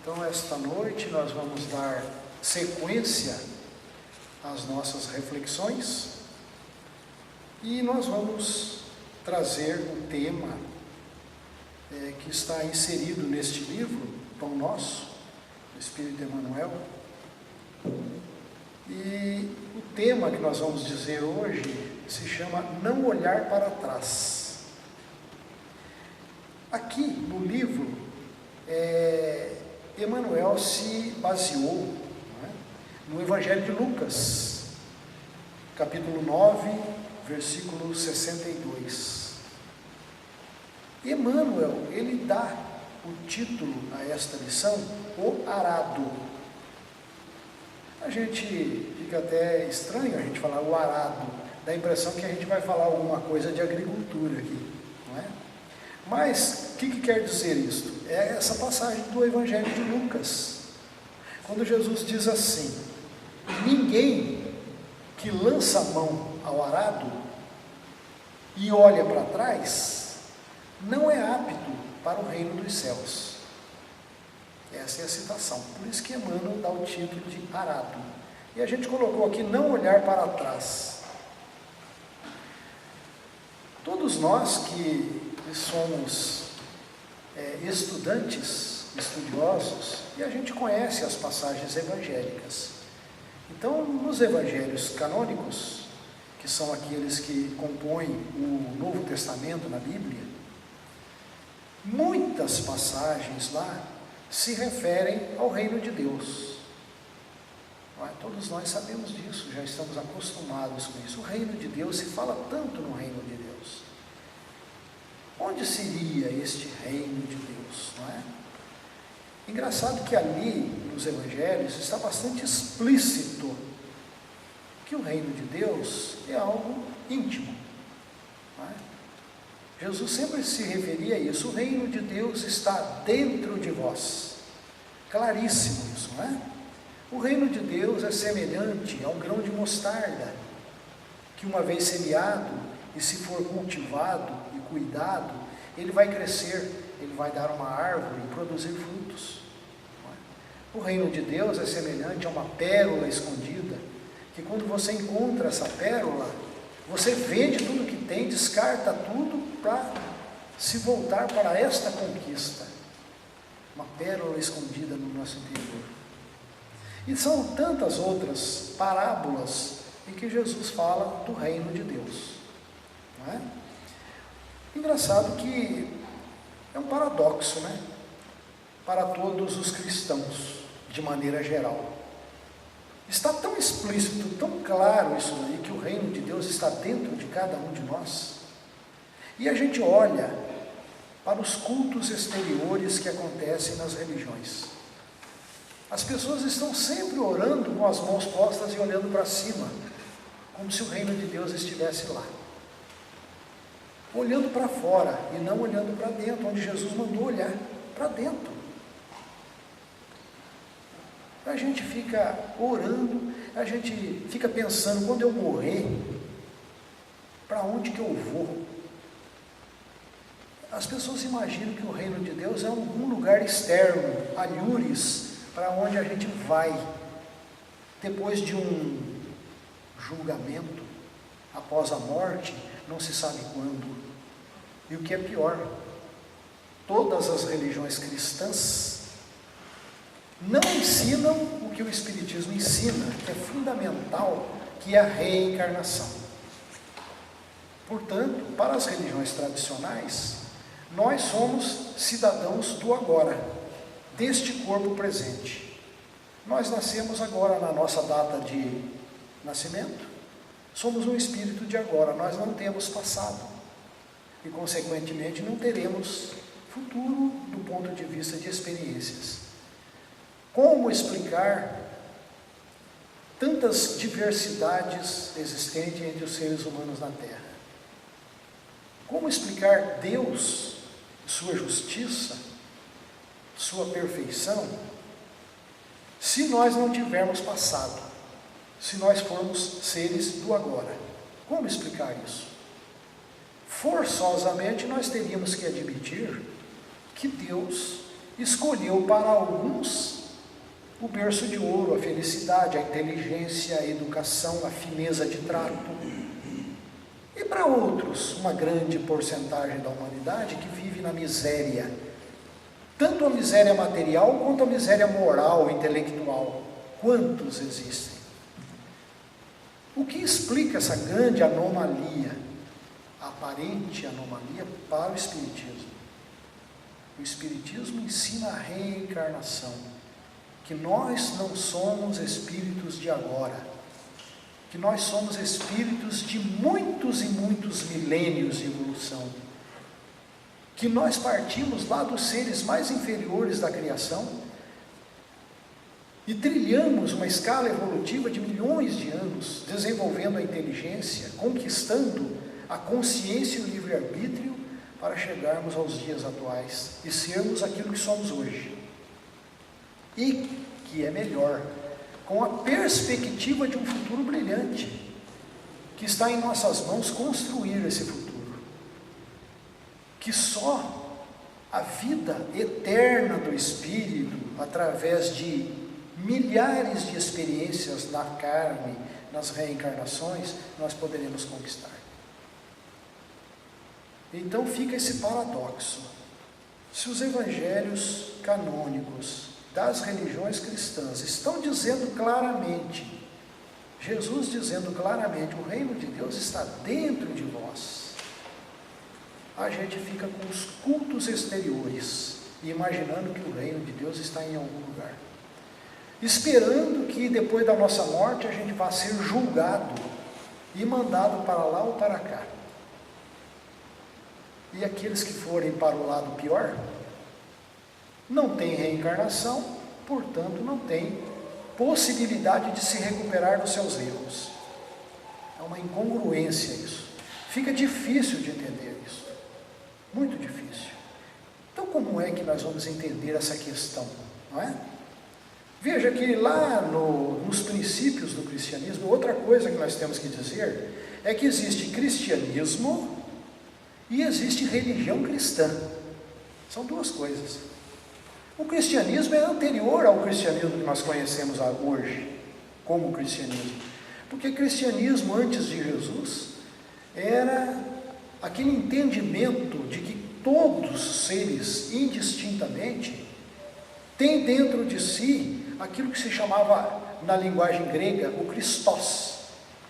Então, esta noite nós vamos dar sequência às nossas reflexões e nós vamos trazer um tema que está inserido neste livro, Pão Nosso, do Espírito Emmanuel. E o tema que nós vamos dizer hoje se chama Não Olhar para Trás. Aqui no livro, Emmanuel se baseou no Evangelho de Lucas, capítulo 9, versículo 62. Emmanuel, ele dá o título a esta lição, O Arado. A gente fica até estranho a gente falar o arado, dá a impressão que a gente vai falar alguma coisa de agricultura aqui, não é? Mas, o que quer dizer isso? É essa passagem do Evangelho de Lucas, quando Jesus diz assim: ninguém que lança a mão ao arado e olha para trás, não é apto para o reino dos céus. Essa é a citação, por isso que Emmanuel dá o título de arado. E a gente colocou aqui, não olhar para trás. Todos nós que somos estudantes, estudiosos, e a gente conhece as passagens evangélicas. Então, nos evangelhos canônicos, que são aqueles que compõem o Novo Testamento na Bíblia, muitas passagens lá se referem ao reino de Deus. Todos nós sabemos disso, já estamos acostumados com isso. O reino de Deus, se fala tanto no reino de Deus. Onde seria este reino de Deus, não é? Engraçado que ali, nos evangelhos, está bastante explícito que o reino de Deus é algo íntimo, não é? Jesus sempre se referia a isso, o reino de Deus está dentro de vós. Claríssimo isso, não é? O reino de Deus é semelhante a um grão de mostarda, que uma vez semeado, e se for cultivado e cuidado, ele vai crescer, ele vai dar uma árvore e produzir frutos. O reino de Deus é semelhante a uma pérola escondida, que quando você encontra essa pérola, você vende tudo que tem, descarta tudo para se voltar para esta conquista. Uma pérola escondida no nosso interior. E são tantas outras parábolas em que Jesus fala do reino de Deus, não é? Engraçado que é um paradoxo, né? Para todos os cristãos, de maneira geral. Está tão explícito, tão claro isso aí, que o reino de Deus está dentro de cada um de nós. E a gente olha para os cultos exteriores que acontecem nas religiões. As pessoas estão sempre orando com as mãos postas e olhando para cima, como se o reino de Deus estivesse lá. Olhando para fora e não olhando para dentro, onde Jesus mandou olhar para dentro. A gente fica orando, a gente fica pensando, quando eu morrer, para onde que eu vou? As pessoas imaginam que o reino de Deus é algum lugar externo, alhures, para onde a gente vai, depois de um julgamento, após a morte, não se sabe quando. E o que é pior, todas as religiões cristãs não ensinam o que o Espiritismo ensina, que é fundamental, que é a reencarnação. Portanto, para as religiões tradicionais, nós somos cidadãos do agora, deste corpo presente. Nós nascemos agora na nossa data de nascimento, somos um espírito de agora, nós não temos passado e, consequentemente, não teremos futuro do ponto de vista de experiências. Como explicar tantas diversidades existentes entre os seres humanos na Terra? Como explicar Deus, sua justiça, sua perfeição, se nós não tivermos passado, se nós formos seres do agora? Como explicar isso? Forçosamente nós teríamos que admitir que Deus escolheu para alguns o berço de ouro, a felicidade, a inteligência, a educação, a fineza de trato. E para outros, uma grande porcentagem da humanidade que vive na miséria, tanto a miséria material quanto a miséria moral, intelectual. Quantos existem? O que explica essa grande anomalia, aparente anomalia, para o Espiritismo? O Espiritismo ensina a reencarnação, que nós não somos espíritos de agora, que nós somos espíritos de muitos e muitos milênios de evolução, que nós partimos lá dos seres mais inferiores da criação e trilhamos uma escala evolutiva de milhões de anos, desenvolvendo a inteligência, conquistando a consciência e o livre-arbítrio para chegarmos aos dias atuais e sermos aquilo que somos hoje. E que é melhor, com a perspectiva de um futuro brilhante, que está em nossas mãos construir esse futuro. Que só a vida eterna do Espírito, através de milhares de experiências na carne, nas reencarnações, nós poderemos conquistar. Então fica esse paradoxo. Se os evangelhos canônicos das religiões cristãs estão dizendo claramente, Jesus dizendo claramente, o reino de Deus está dentro de vós, a gente fica com os cultos exteriores, imaginando que o reino de Deus está em algum lugar, esperando que depois da nossa morte a gente vá ser julgado e mandado para lá ou para cá. E aqueles que forem para o lado pior, não tem reencarnação, portanto não tem possibilidade de se recuperar dos seus erros. É uma incongruência isso. Fica difícil de entender isso. Muito difícil. Então como é que nós vamos entender essa questão? Não é? Veja que lá nos princípios do cristianismo, outra coisa que nós temos que dizer é que existe cristianismo e existe religião cristã. São duas coisas. O cristianismo é anterior ao cristianismo que nós conhecemos hoje, como cristianismo. Porque cristianismo antes de Jesus era aquele entendimento de que todos os seres, indistintamente, têm dentro de si aquilo que se chamava, na linguagem grega, o Christos,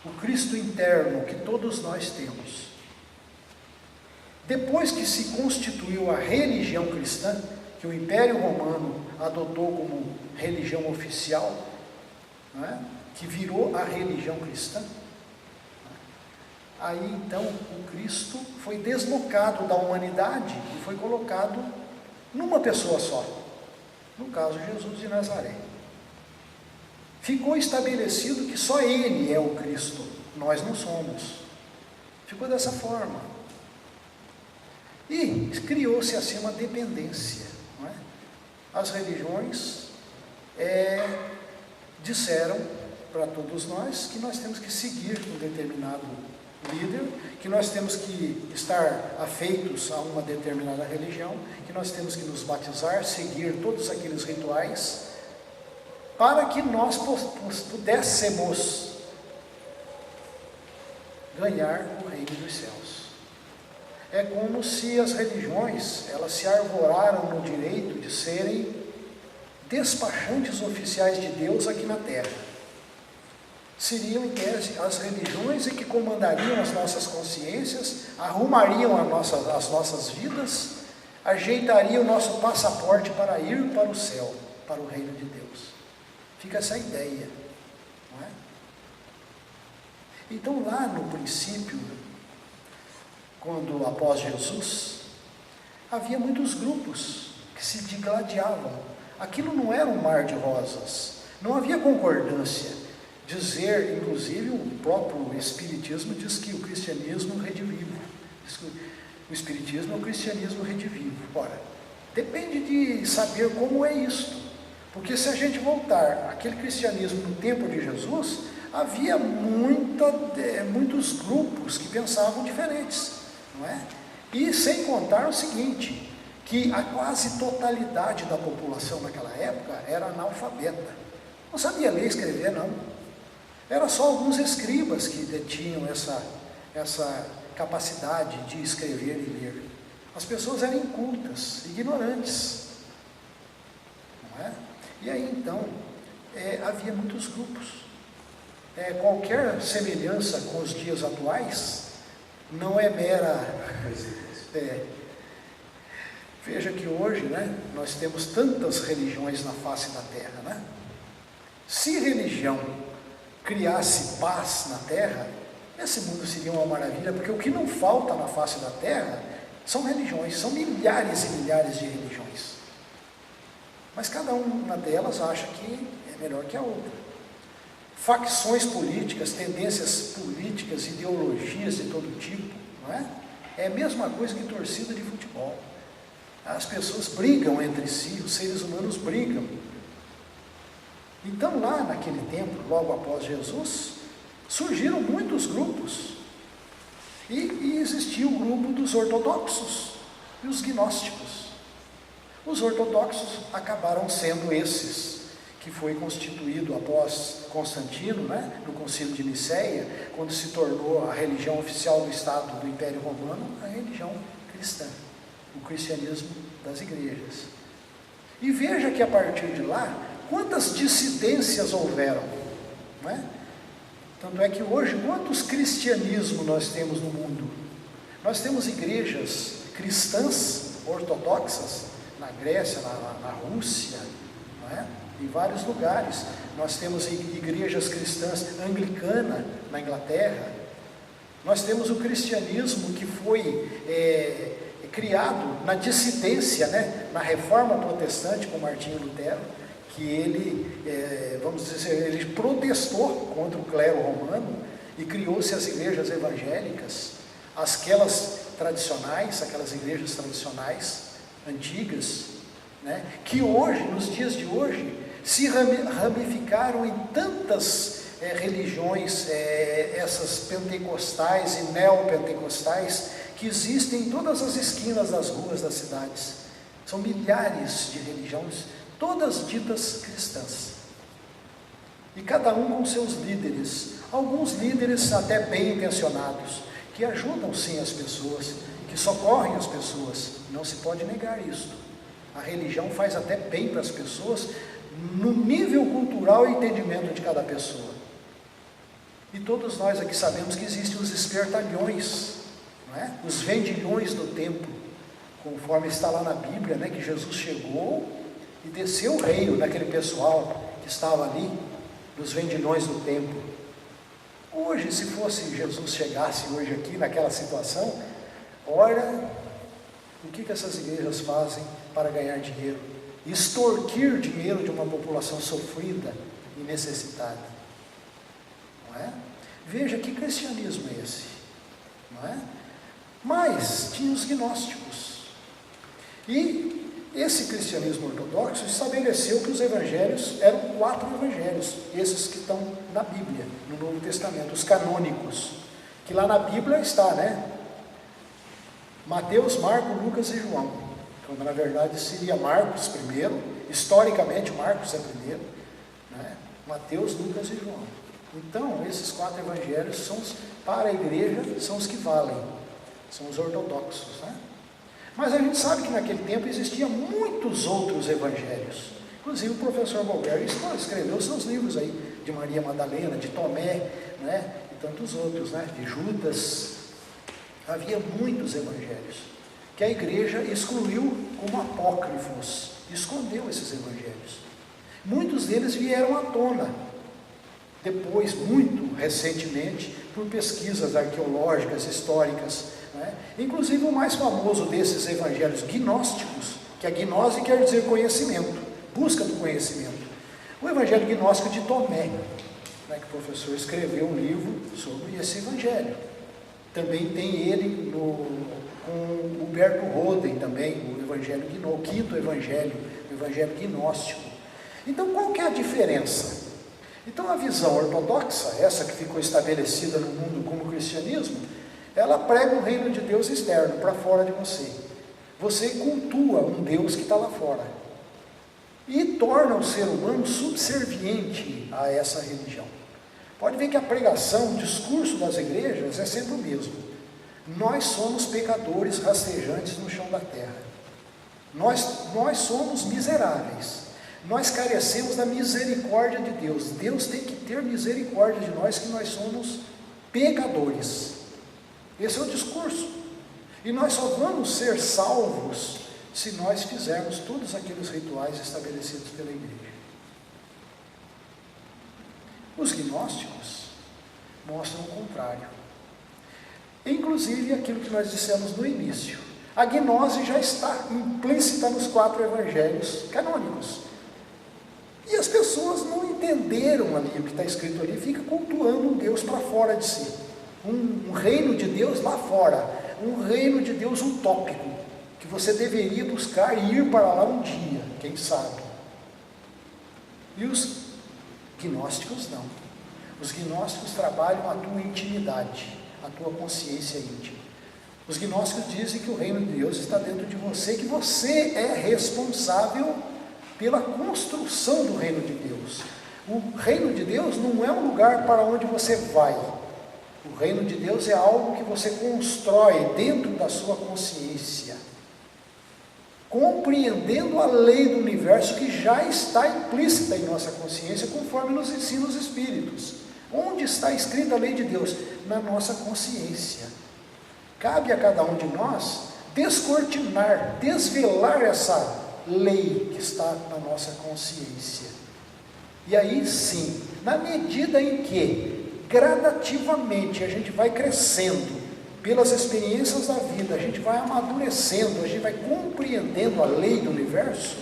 o Cristo interno, que todos nós temos. Depois que se constituiu a religião cristã, que o Império Romano adotou como religião oficial, não é? Que virou a religião cristã, aí então o Cristo foi deslocado da humanidade e foi colocado numa pessoa só, no caso Jesus de Nazaré. Ficou estabelecido que só Ele é o Cristo, nós não somos. Ficou dessa forma. E criou-se assim uma dependência. Não é? As religiões disseram para todos nós que nós temos que seguir um determinado líder, que nós temos que estar afeitos a uma determinada religião, que nós temos que nos batizar, seguir todos aqueles rituais, para que nós pudéssemos ganhar o reino dos céus. É como se as religiões, elas se arvoraram no direito de serem despachantes oficiais de Deus aqui na terra. Seriam, em tese, as religiões que comandariam as nossas consciências, arrumariam as nossas vidas, ajeitariam o nosso passaporte para ir para o céu, para o reino de Deus. Fica essa ideia, não é? Então lá no princípio, quando após Jesus, havia muitos grupos que se digladiavam. Aquilo não era um mar de rosas, não havia concordância. Dizer, inclusive, o próprio Espiritismo diz que o cristianismo redivivo. O Espiritismo é o cristianismo redivivo. Ora, depende de saber como é isto. Porque se a gente voltar àquele cristianismo no tempo de Jesus, havia muitos grupos que pensavam diferentes, não é? E sem contar o seguinte, que a quase totalidade da população naquela época era analfabeta. Não sabia ler e escrever, não. Era só alguns escribas que detinham essa capacidade de escrever e ler. As pessoas eram incultas, ignorantes. Não é? E aí então, havia muitos grupos. Qualquer semelhança com os dias atuais não é mera... Veja que hoje, né, nós temos tantas religiões na face da terra, né? Se religião criasse paz na terra, esse mundo seria uma maravilha, porque o que não falta na face da terra são religiões, são milhares e milhares de religiões. Mas cada uma delas acha que é melhor que a outra. Facções políticas, tendências políticas, ideologias de todo tipo, não é? É a mesma coisa que torcida de futebol. As pessoas brigam entre si, os seres humanos brigam. Então lá naquele tempo, logo após Jesus, surgiram muitos grupos. E existia o grupo dos ortodoxos e os gnósticos. Os ortodoxos acabaram sendo esses, que foi constituído após Constantino, né, no Concílio de Nicéia, quando se tornou a religião oficial do Estado do Império Romano, a religião cristã, o cristianismo das igrejas. E veja que a partir de lá, quantas dissidências houveram, não é? Tanto é que hoje, quantos cristianismos nós temos no mundo? Nós temos igrejas cristãs ortodoxas na Grécia, na Rússia, não é? Em vários lugares. Nós temos igrejas cristãs anglicana na Inglaterra. Nós temos o cristianismo que foi criado na dissidência, né? Na reforma protestante com Martinho Lutero, que ele, vamos dizer, ele protestou contra o clero romano e criou-se as igrejas evangélicas, aquelas tradicionais, aquelas igrejas tradicionais, antigas, né, que hoje, nos dias de hoje, se ramificaram em tantas religiões, essas pentecostais e neopentecostais, que existem em todas as esquinas das ruas das cidades. São milhares de religiões, todas ditas cristãs, e cada um com seus líderes, alguns líderes até bem intencionados, que ajudam sim as pessoas, que socorrem as pessoas, não se pode negar isso. A religião faz até bem para as pessoas, no nível cultural e entendimento de cada pessoa. E todos nós aqui sabemos que existem os espertalhões, não é? Os vendilhões do templo, conforme está lá na Bíblia, né, que Jesus chegou e desceu o reino daquele pessoal que estava ali, dos vendilhões do templo. Hoje, se fosse Jesus chegasse hoje aqui naquela situação, olha o que essas igrejas fazem para ganhar dinheiro, extorquir dinheiro de uma população sofrida e necessitada, não é? Veja que cristianismo é esse, não é? Mas tinha os gnósticos, e esse cristianismo ortodoxo estabeleceu que os evangelhos eram 4 evangelhos, esses que estão na Bíblia, no Novo Testamento, os canônicos, que lá na Bíblia está, né? Mateus, Marcos, Lucas e João, quando na verdade seria Marcos primeiro, historicamente Marcos é primeiro, né? Mateus, Lucas e João. Então, esses 4 evangelhos são, para a igreja, são os que valem, são os ortodoxos, né? Mas a gente sabe que naquele tempo existiam muitos outros evangelhos. Inclusive o professor Balber escreveu seus livros aí, de Maria Madalena, de Tomé, né? E tantos outros, né? De Judas. Havia muitos evangelhos, que a igreja excluiu como apócrifos, escondeu esses evangelhos. Muitos deles vieram à tona, depois, muito recentemente, por pesquisas arqueológicas, históricas, né? Inclusive o mais famoso desses evangelhos gnósticos, que a gnose quer dizer conhecimento, busca do conhecimento. O evangelho gnóstico de Tomé, né, que o professor escreveu um livro sobre esse evangelho. Também tem ele com Huberto Roden também, o evangelho gnóstico, o quinto evangelho, o evangelho gnóstico. Então qual que é a diferença? Então a visão ortodoxa, essa que ficou estabelecida no mundo como cristianismo, ela prega um reino de Deus externo, para fora de você. você cultua um Deus que está lá fora e torna o ser humano subserviente a essa religião. Pode ver que a pregação, o discurso das igrejas é sempre o mesmo. Nós somos pecadores rastejantes no chão da terra. Nós somos miseráveis. Nós carecemos da misericórdia de Deus. Deus tem que ter misericórdia de nós, que nós somos pecadores. Esse é o discurso. E nós só vamos ser salvos se nós fizermos todos aqueles rituais estabelecidos pela igreja. Os gnósticos mostram o contrário. Inclusive aquilo que nós dissemos no início. A gnose já está implícita nos 4 evangelhos canônicos. E as pessoas não entenderam ali o que está escrito ali, fica cultuando um Deus para fora de si. Um reino de Deus lá fora. Um reino de Deus utópico, que você deveria buscar e ir para lá um dia, quem sabe. E os gnósticos não. Os gnósticos trabalham a tua intimidade, a tua consciência íntima. Os gnósticos dizem que o reino de Deus está dentro de você, que você é responsável pela construção do reino de Deus. O reino de Deus não é um lugar para onde você vai. O reino de Deus é algo que você constrói dentro da sua consciência, compreendendo a lei do universo que já está implícita em nossa consciência, conforme nos ensina os Espíritos. Onde está escrita a lei de Deus? Na nossa consciência. Cabe a cada um de nós descortinar, desvelar essa lei que está na nossa consciência. E aí sim, na medida em que gradativamente a gente vai crescendo pelas experiências da vida, a gente vai amadurecendo, a gente vai compreendendo a lei do universo,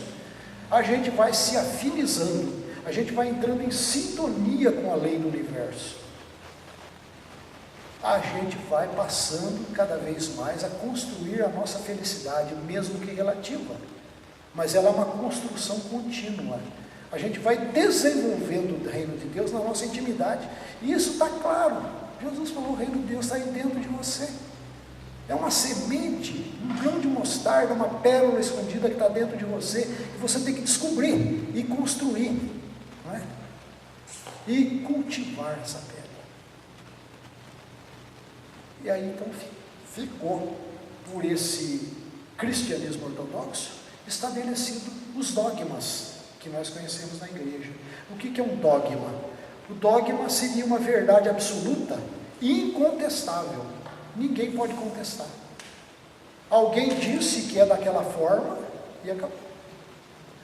a gente vai se afinizando, a gente vai entrando em sintonia com a lei do universo. A gente vai passando cada vez mais a construir a nossa felicidade, mesmo que relativa, mas ela é uma construção contínua. A gente vai desenvolvendo o reino de Deus na nossa intimidade, e isso está claro. Jesus falou, o reino de Deus está aí dentro de você. É uma semente, um grão de mostarda, uma pérola escondida que está dentro de você, que você tem que descobrir e construir, não é? E cultivar essa pérola. E aí então ficou, por esse cristianismo ortodoxo, estabelecido os dogmas que nós conhecemos na igreja. O que é um dogma? O dogma seria uma verdade absoluta e incontestável. Ninguém pode contestar. Alguém disse que é daquela forma e acabou.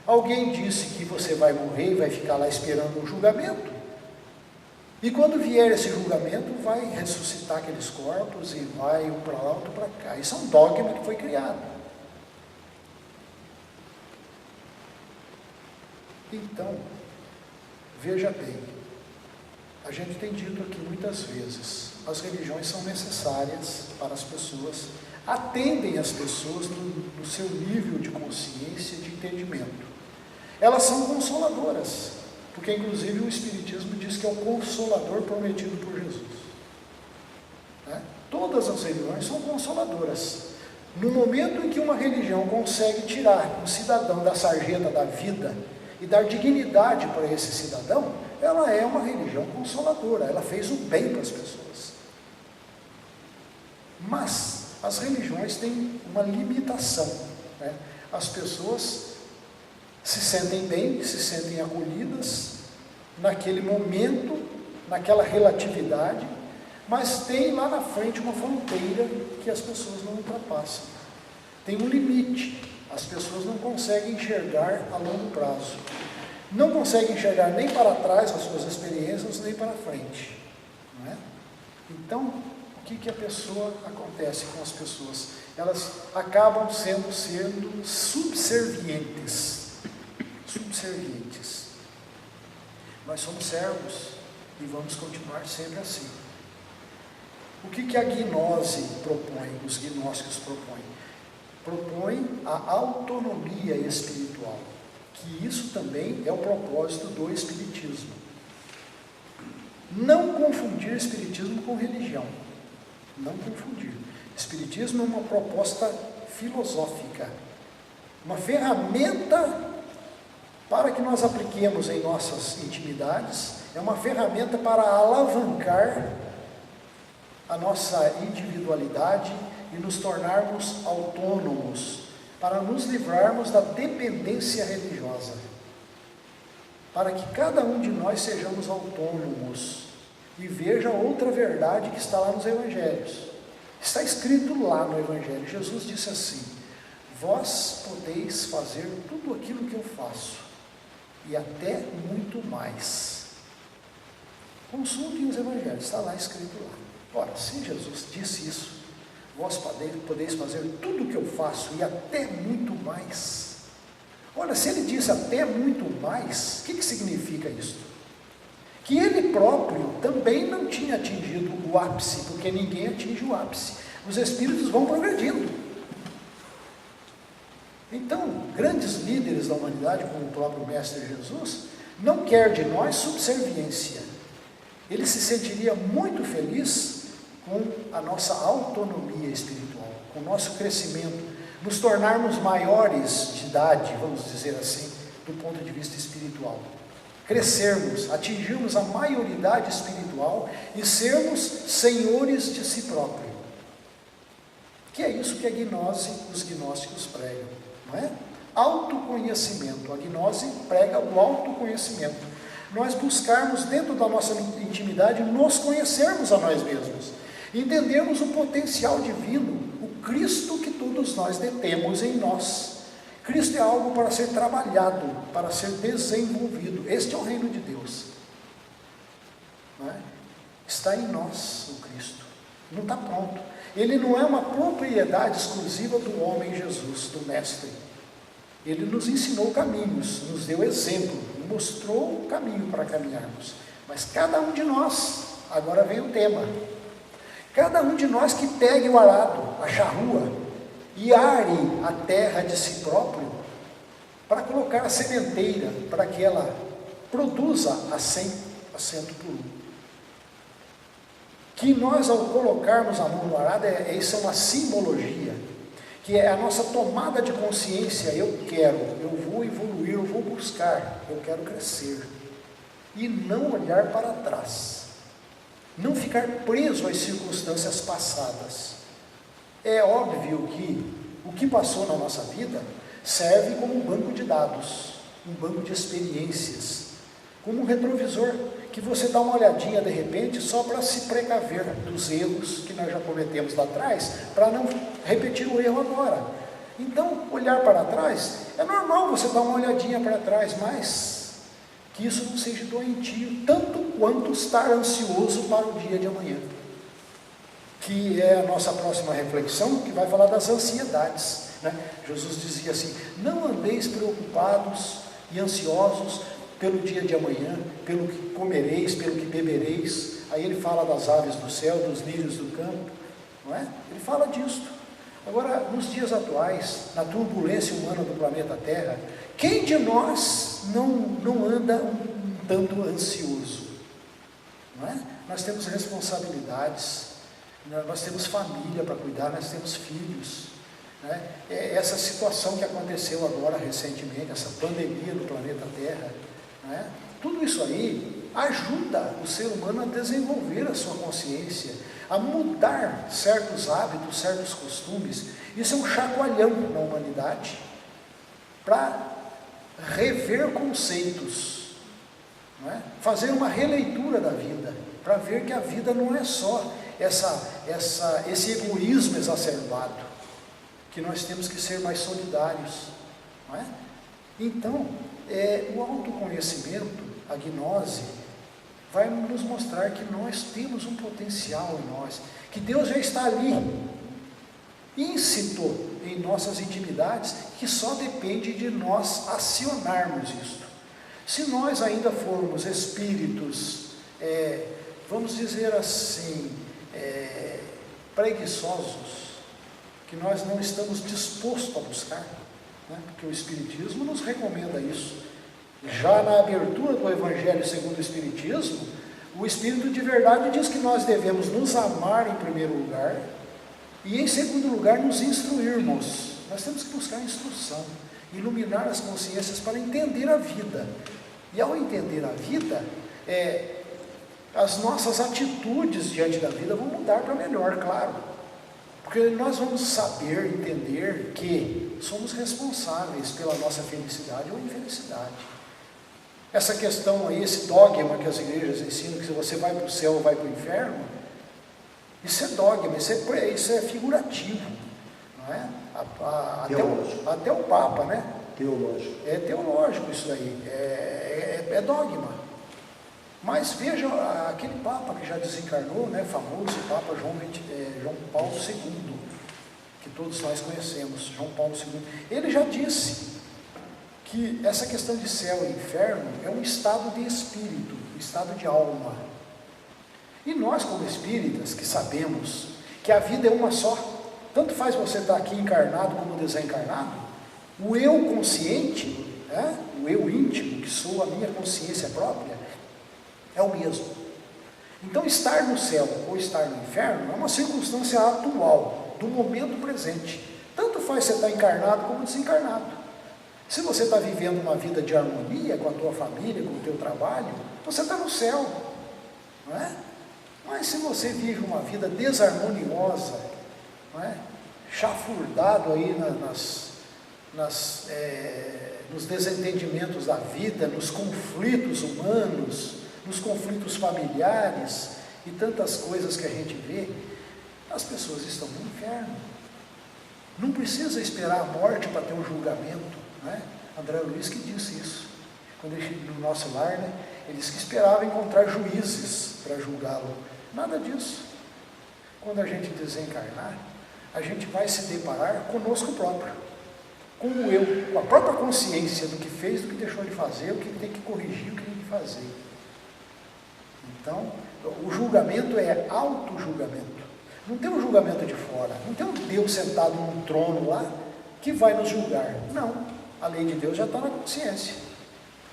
Alguém disse que você vai morrer e vai ficar lá esperando um julgamento. E quando vier esse julgamento, vai ressuscitar aqueles corpos e vai um para lá, outro para cá. Isso é um dogma que foi criado. Então, veja bem, a gente tem dito aqui muitas vezes, as religiões são necessárias para as pessoas, atendem as pessoas no seu nível de consciência e de entendimento. Elas são consoladoras, porque inclusive o Espiritismo diz que é o consolador prometido por Jesus. Né? Todas as religiões são consoladoras. No momento em que uma religião consegue tirar um cidadão da sarjeta da vida e dar dignidade para esse cidadão, ela é uma religião consoladora, ela fez o bem para as pessoas. Mas as religiões têm uma limitação, né? As pessoas se sentem bem, se sentem acolhidas naquele momento, naquela relatividade, mas tem lá na frente uma fronteira que as pessoas não ultrapassam. Tem um limite. As pessoas não conseguem enxergar a longo prazo. Não conseguem enxergar nem para trás as suas experiências, nem para frente. Não é? Então, o que a pessoa acontece com as pessoas? Elas acabam sendo subservientes. Subservientes. Nós somos servos e vamos continuar sempre assim. O que a gnose propõe, os gnósticos propõem? Propõe a autonomia espiritual, que isso também é o propósito do Espiritismo. Não confundir Espiritismo com religião. Não confundir. Espiritismo é uma proposta filosófica, uma ferramenta para que nós apliquemos em nossas intimidades, é uma ferramenta para alavancar a nossa individualidade e nos tornarmos autônomos, para nos livrarmos da dependência religiosa, para que cada um de nós sejamos autônomos. E veja outra verdade que está lá nos Evangelhos. Está escrito lá no Evangelho, Jesus disse assim: vós podeis fazer tudo aquilo que eu faço, e até muito mais. Consultem os Evangelhos, está lá escrito lá. Ora, se Jesus disse isso, vós podeis fazer tudo o que eu faço, e até muito mais. Olha, se ele disse até muito mais, o que significa isso? Que ele próprio também não tinha atingido o ápice, porque ninguém atinge o ápice. Os espíritos vão progredindo. Então, grandes líderes da humanidade, como o próprio Mestre Jesus, não quer de nós subserviência. Ele se sentiria muito feliz com a nossa autonomia espiritual, com o nosso crescimento, nos tornarmos maiores de idade, vamos dizer assim, do ponto de vista espiritual. Crescermos, atingirmos a maioridade espiritual e sermos senhores de si próprio. Que é isso que a gnose, os gnósticos pregam, não é? Autoconhecimento. A gnose prega o autoconhecimento. Nós buscarmos dentro da nossa intimidade, nos conhecermos a nós mesmos, entendermos o potencial divino, o Cristo que todos nós detemos em nós. Cristo é algo para ser trabalhado, para ser desenvolvido. Este é o reino de Deus. Não é? Está em nós o Cristo. Não está pronto. Ele não é uma propriedade exclusiva do homem Jesus, do Mestre. Ele nos ensinou caminhos, nos deu exemplo, mostrou o caminho para caminharmos. Mas cada um de nós, agora vem o tema, cada um de nós que pegue o arado, a charrua, e are a terra de si próprio, para colocar a sementeira, para que ela produza a 100% por um. Que nós, ao colocarmos a mão no arado, isso é uma simbologia, que é a nossa tomada de consciência. Eu vou evoluir, eu vou buscar, eu quero crescer, e não olhar para trás, não ficar preso às circunstâncias passadas. É óbvio que o que passou na nossa vida serve como um banco de dados, um banco de experiências, como um retrovisor, que você dá uma olhadinha de repente só para se precaver dos erros que nós já cometemos lá atrás, para não repetir o erro agora. Então, olhar para trás, é normal você dar uma olhadinha para trás, mas que isso não seja doentio, tanto quanto estar ansioso para o dia de amanhã, que é a nossa próxima reflexão, que vai falar das ansiedades, né? Jesus dizia assim: não andeis preocupados e ansiosos pelo dia de amanhã, pelo que comereis, pelo que bebereis. Aí ele fala das aves do céu, dos lírios do campo, não é? Ele fala disso. Agora, nos dias atuais, na turbulência humana do planeta Terra, quem de nós não anda um tanto ansioso? Não é? Nós temos responsabilidades, nós temos família para cuidar, nós temos filhos, né? Essa situação que aconteceu agora recentemente, essa pandemia no planeta Terra, né? Tudo isso aí ajuda o ser humano a desenvolver a sua consciência, a mudar certos hábitos, certos costumes. Isso é um chacoalhão na humanidade para rever conceitos, não é? Fazer uma releitura da vida, para ver que a vida não é só esse egoísmo exacerbado, que nós temos que ser mais solidários, não é? Então, o autoconhecimento, a gnose, vai nos mostrar que nós temos um potencial em nós, que Deus já está ali, íncito em nossas intimidades, que só depende de nós acionarmos isso. Se nós ainda formos espíritos, vamos dizer assim, preguiçosos, que nós não estamos dispostos a buscar, né? Porque o Espiritismo nos recomenda isso. Já na abertura do Evangelho segundo o Espiritismo, o Espírito de verdade diz que nós devemos nos amar em primeiro lugar, e em segundo lugar nos instruirmos. nós temos que buscar instrução, iluminar as consciências para entender a vida. E ao entender a vida, as nossas atitudes diante da vida vão mudar para melhor, claro. Porque nós vamos saber, entender que somos responsáveis pela nossa felicidade ou infelicidade. Essa questão aí, esse dogma que as igrejas ensinam, que se você vai para o céu ou vai para o inferno, isso é dogma, isso é figurativo, não é? Até o Papa, né? Teológico. É teológico isso aí, é dogma. Mas veja aquele Papa que já desencarnou, né, famoso Papa João Paulo II, que todos nós conhecemos, João Paulo II. Ele já disse que essa questão de céu e inferno é um estado de espírito, um estado de alma. E nós, como espíritas, que sabemos que a vida é uma só, tanto faz você estar aqui encarnado como desencarnado, o eu consciente, o eu íntimo, que sou a minha consciência própria, é o mesmo. Então, estar no céu ou estar no inferno é uma circunstância atual, do momento presente. Tanto faz você estar encarnado como desencarnado. Se você está vivendo uma vida de harmonia com a tua família, com o teu trabalho, você está no céu, não é? Mas se você vive uma vida desarmoniosa, não é? Chafurdado aí nos desentendimentos da vida, nos conflitos humanos, nos conflitos familiares e tantas coisas que a gente vê, as pessoas estão no inferno. Não precisa esperar a morte para ter um julgamento, né? André Luiz que disse isso, quando ele chegou no nosso lar, né? Ele disse que esperava encontrar juízes para julgá-lo. Nada disso. Quando a gente desencarnar, a gente vai se deparar conosco próprio, com o eu, com a própria consciência do que fez, do que deixou de fazer, o que tem que corrigir, o que tem que fazer. Então, o julgamento é auto-julgamento. Não tem um julgamento de fora, não tem um Deus sentado num trono lá que vai nos julgar. Não, a lei de Deus já está na consciência.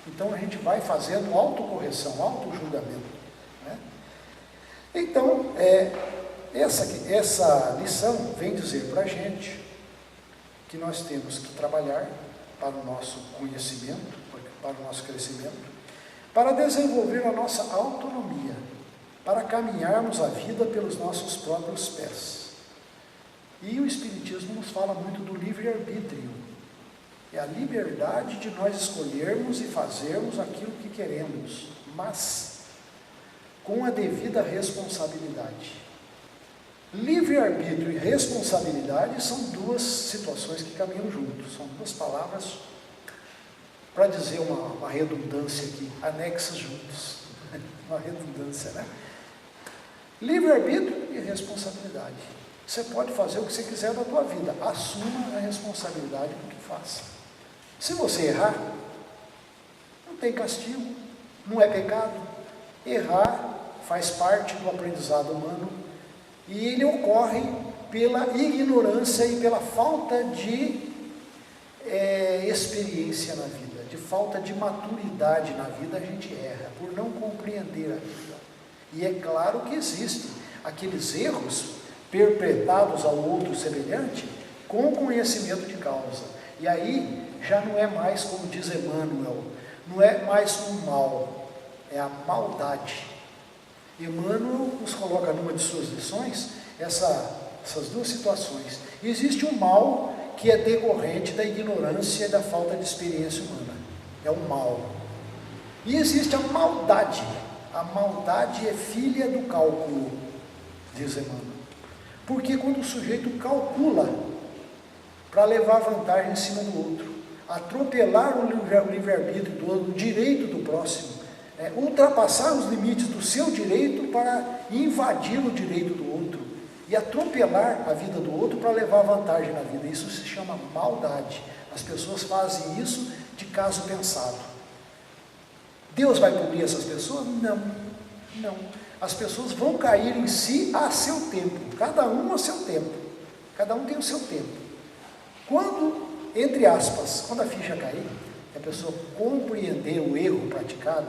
Então a gente vai fazendo autocorreção, auto-julgamento, né? Então, essa lição vem dizer para a gente que nós temos que trabalhar para o nosso conhecimento, para o nosso crescimento, para desenvolver a nossa autonomia, para caminharmos a vida pelos nossos próprios pés. E o Espiritismo nos fala muito do livre-arbítrio. É a liberdade de nós escolhermos e fazermos aquilo que queremos, mas com a devida responsabilidade. Livre-arbítrio e responsabilidade são duas situações que caminham juntos, são duas palavras, para dizer uma redundância aqui, anexas juntos. Uma redundância, né? Livre-arbítrio e responsabilidade. Você pode fazer o que você quiser da tua vida, assuma a responsabilidade do que faça. Se você errar, não tem castigo, não é pecado. Errar faz parte do aprendizado humano e ele ocorre pela ignorância e pela falta de experiência na vida, de falta de maturidade na vida. A gente erra por não compreender a vida. E é claro que existem aqueles erros perpetrados ao outro semelhante com conhecimento de causa. E aí já não é mais, como diz Emmanuel, não é mais um mal, é a maldade. Emmanuel nos coloca numa de suas lições essas duas situações. Existe um mal que é decorrente da ignorância e da falta de experiência humana, é um mal. E existe a maldade. A maldade é filha do cálculo, diz Emmanuel. Porque quando o sujeito calcula para levar vantagem em cima do outro, atropelar o livre-arbítrio do outro, o direito do próximo, ultrapassar os limites do seu direito para invadir o direito do outro e atropelar a vida do outro para levar vantagem na vida. Isso se chama maldade. As pessoas fazem isso de caso pensado. Deus vai punir essas pessoas? Não, não. As pessoas vão cair em si a seu tempo, cada um a seu tempo. Cada um tem o seu tempo. Quando, entre aspas, quando a ficha cair, a pessoa compreender o erro praticado,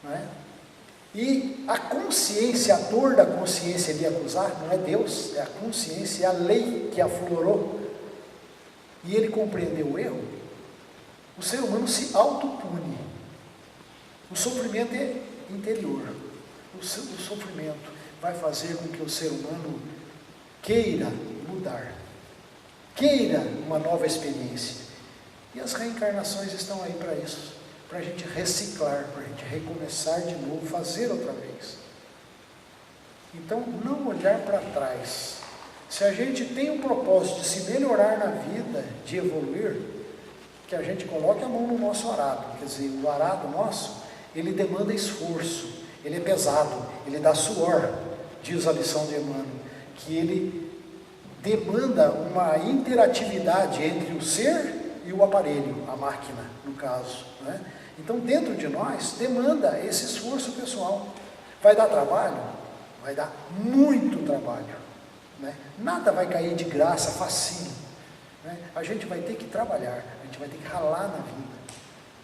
não é? E a consciência, a dor da consciência de acusar, não é Deus, é a consciência, é a lei que aflorou. e ele compreendeu o erro, o ser humano se autopune. O sofrimento é interior. O sofrimento vai fazer com que o ser humano queira mudar, queira uma nova experiência. E as reencarnações estão aí para isso, para a gente reciclar, para a gente recomeçar de novo, fazer outra vez. Então, não olhar para trás. Se a gente tem um propósito de se melhorar na vida, de evoluir, que a gente coloque a mão no nosso arado. Quer dizer, o arado nosso, ele demanda esforço, ele é pesado, ele dá suor, diz a lição de Emmanuel, que ele demanda uma interatividade entre o ser e o aparelho, a máquina, no caso, né? Então, dentro de nós, demanda esse esforço pessoal. Vai dar trabalho? Vai dar muito trabalho, né? Nada vai cair de graça, facinho, né? A gente vai ter que trabalhar, a gente vai ter que ralar na vida,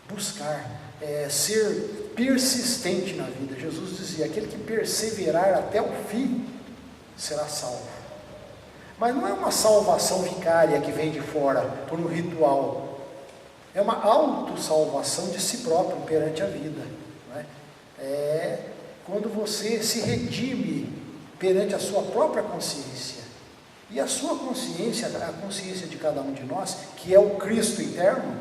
buscar, ser persistente na vida. Jesus dizia, aquele que perseverar até o fim, será salvo. Mas não é uma salvação vicária que vem de fora, por um ritual. É uma autossalvação de si próprio perante a vida, né? É quando você se redime perante a sua própria consciência. E a sua consciência, a consciência de cada um de nós, que é o Cristo interno,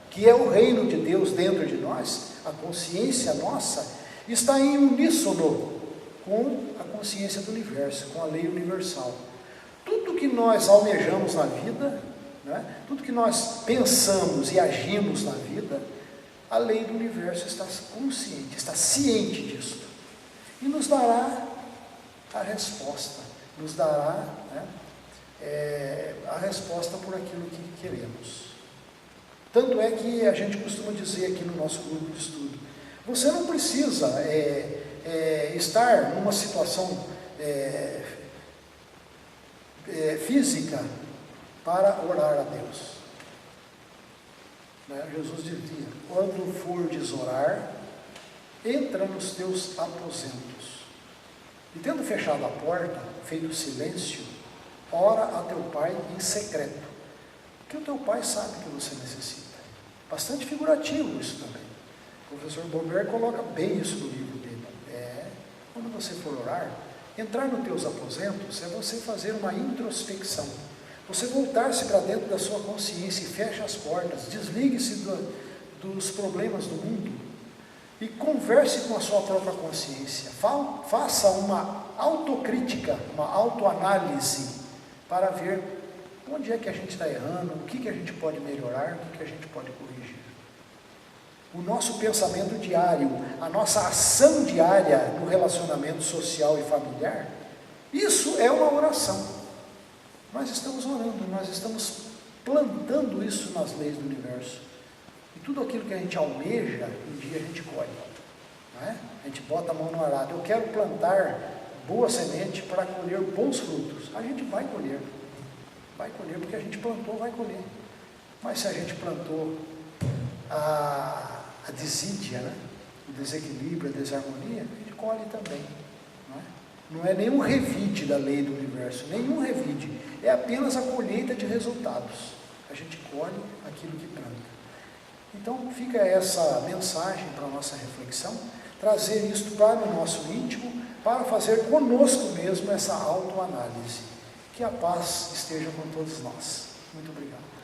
que é o reino de Deus dentro de nós, a consciência nossa, está em uníssono com a consciência do universo, com a lei universal. Tudo que nós almejamos na vida, né, tudo que nós pensamos e agimos na vida, a lei do universo está consciente, está ciente disso. E nos dará a resposta, nos dará, né, a resposta por aquilo que queremos. Tanto é que a gente costuma dizer aqui no nosso grupo de estudo, você não precisa estar numa situação física para orar a Deus, né? Jesus dizia, quando fordes orar, entra nos teus aposentos, e tendo fechado a porta, feito silêncio, ora a teu pai em secreto, que o teu pai sabe que você necessita. Bastante figurativo isso também. O professor Baumberg coloca bem isso no livro dele. Quando você for orar, entrar nos teus aposentos é você fazer uma introspecção, você voltar-se para dentro da sua consciência e fecha as portas, desligue-se dos problemas do mundo e converse com a sua própria consciência. Faça uma autocrítica, uma autoanálise para ver onde é que a gente está errando, o que a gente pode melhorar, o que a gente pode corrigir. O nosso pensamento diário, a nossa ação diária no relacionamento social e familiar, isso é uma oração. Nós estamos orando, nós estamos plantando isso nas leis do universo. E tudo aquilo que a gente almeja, um dia a gente colhe, não é? A gente bota a mão no arado. Eu quero plantar boa semente para colher bons frutos. A gente vai colher, porque a gente plantou, vai colher. Mas se a gente plantou a desídia, né? O desequilíbrio, a desarmonia, a gente colhe também, não é? Não é nenhum revide da lei do universo, nenhum revide, é apenas a colheita de resultados. A gente colhe aquilo que planta. Então fica essa mensagem para a nossa reflexão, trazer isto para o nosso íntimo, para fazer conosco mesmo essa autoanálise. Que a paz esteja com todos nós. Muito obrigado.